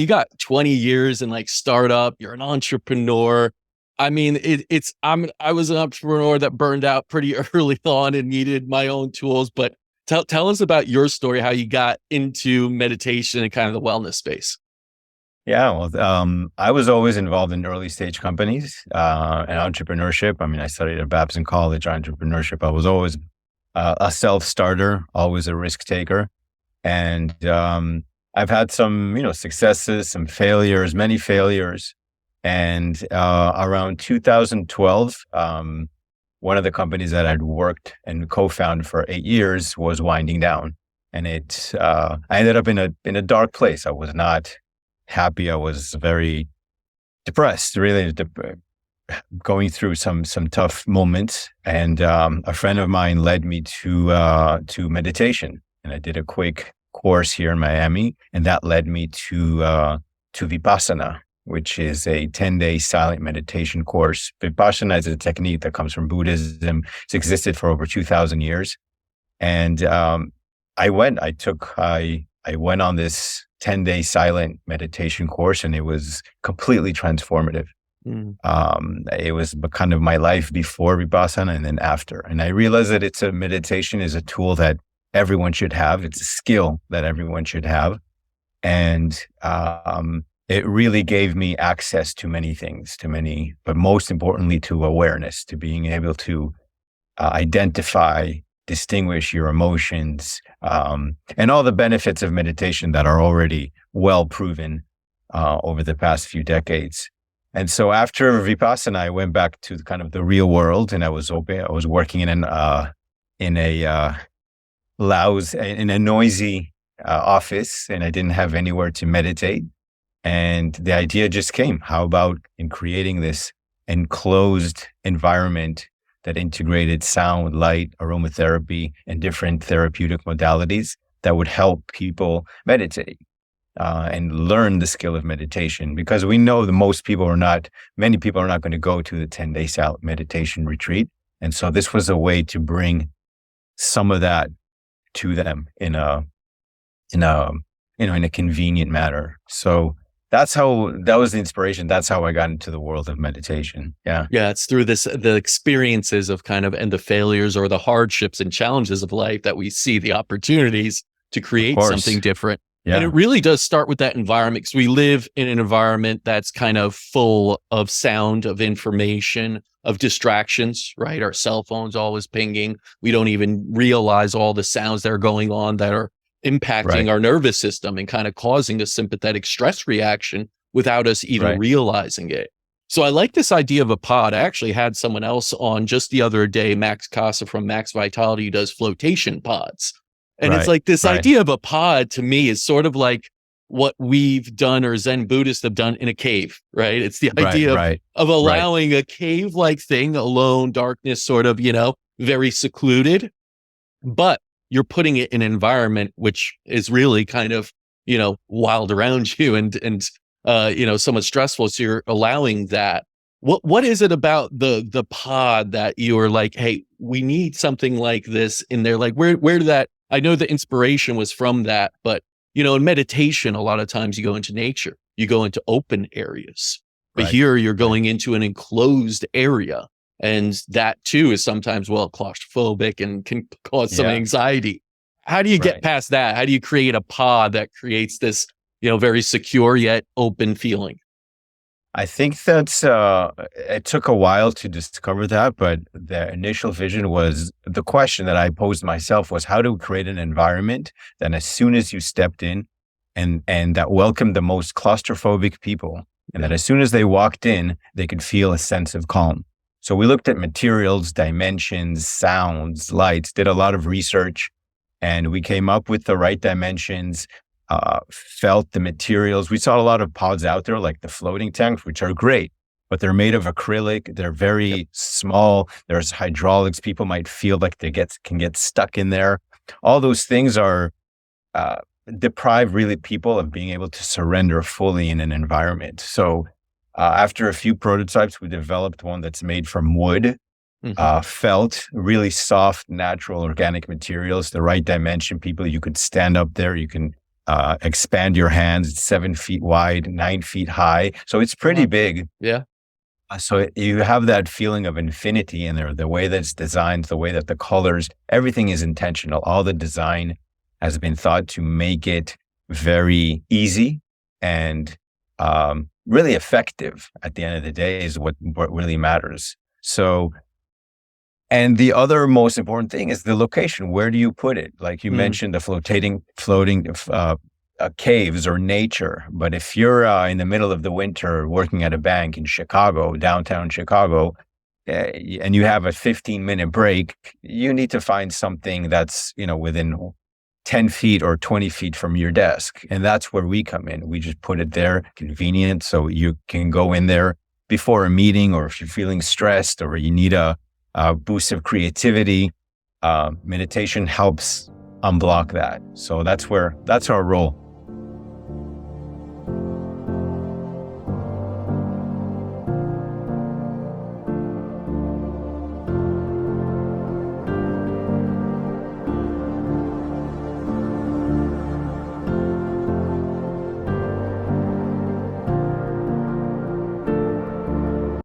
You got 20 years in like startup, you're an entrepreneur. I mean, I was an entrepreneur that burned out pretty early on and needed my own tools, but tell us about your story, how you got into meditation and kind of the wellness space. Yeah, well, I was always involved in early stage companies and entrepreneurship. I mean, I studied at Babson College entrepreneurship. I was always a self starter, always a risk taker, and I've had some, successes, some failures, many failures. And around 2012, one of the companies that I'd worked and co-founded for 8 years was winding down, and I ended up in a dark place. I was not happy. I was very depressed, really going through some tough moments. And a friend of mine led me to meditation, and I did a quick course here in Miami, and that led me to Vipassana, which is a 10-day silent meditation course. Vipassana is a technique that comes from Buddhism. It's existed for over 2,000 years. And I went on this 10-day silent meditation course, and it was completely transformative. It was kind of my life before Vipassana and then after. And I realized that meditation is a tool that everyone should have. It's a skill that everyone should have. And it really gave me access to many things, but most importantly to awareness, to being able to identify, distinguish your emotions, and all the benefits of meditation that are already well proven over the past few decades. And so after Vipassana, I went back to kind of the real world, and I was working in a noisy office, and I didn't have anywhere to meditate. And the idea just came, how about in creating this enclosed environment that integrated sound, light, aromatherapy, and different therapeutic modalities that would help people meditate and learn the skill of meditation? Because we know that many people are not going to go to the 10-day silent meditation retreat. And so this was a way to bring some of that to them in a convenient manner. So that was the inspiration. That's how I got into the world of meditation. Yeah. Yeah. It's through the experiences of and the failures or the hardships and challenges of life that we see the opportunities to create something different. Yeah. And it really does start with that environment, because we live in an environment that's kind of full of sound, of information, of distractions, right? Our cell phone's always pinging. We don't even realize all the sounds that are going on that are impacting our nervous system and kind of causing a sympathetic stress reaction without us even realizing it. So I like this idea of a pod. I actually had someone else on just the other day, Max Casa from Max Vitality, who does flotation pods. And it's like this idea of a pod to me is sort of like what we've done or Zen Buddhists have done in a cave, right? It's the idea of allowing a cave-like thing, alone, darkness, sort of, very secluded, but you're putting it in an environment which is really kind of, wild around you and somewhat stressful. So you're allowing that. What is it about the pod that you are like, hey, we need something like this in there? Like where did that, I know the inspiration was from that, but in meditation, a lot of times you go into nature, you go into open areas, but here you're going into an enclosed area. And that too is sometimes, claustrophobic and can cause some anxiety. How do you get past that? How do you create a pod that creates this, very secure yet open feeling? I think that's, it took a while to discover that, but the initial vision was, the question that I posed myself was, how to create an environment that as soon as you stepped in and that welcomed the most claustrophobic people, and that as soon as they walked in, they could feel a sense of calm. So we looked at materials, dimensions, sounds, lights, did a lot of research, and we came up with the right dimensions, felt the materials. We saw a lot of pods out there, like the floating tanks, which are great, but they're made of acrylic. They're very small. There's hydraulics. People might feel like they can get stuck in there. All those things are deprive really people of being able to surrender fully in an environment. So after a few prototypes, we developed one that's made from wood, felt, really soft, natural, organic materials, the right dimension. You could stand up there. You can expand your hands. It's 7 feet wide, 9 feet high. So it's pretty big. Yeah. So you have that feeling of infinity in there, the way that it's designed, the way that the colors, everything is intentional. All the design has been thought to make it very easy and really effective at the end of the day is what really matters. So, and the other most important thing is the location. Where do you put it? Like you mentioned, the floating caves or nature. But if you're in the middle of the winter working at a bank in Chicago, downtown Chicago, and you have a 15-minute break, you need to find something that's, within 10 feet or 20 feet from your desk. And that's where we come in. We just put it there, convenient. So you can go in there before a meeting, or if you're feeling stressed or you need a boost of creativity, meditation helps unblock that. So that's our role.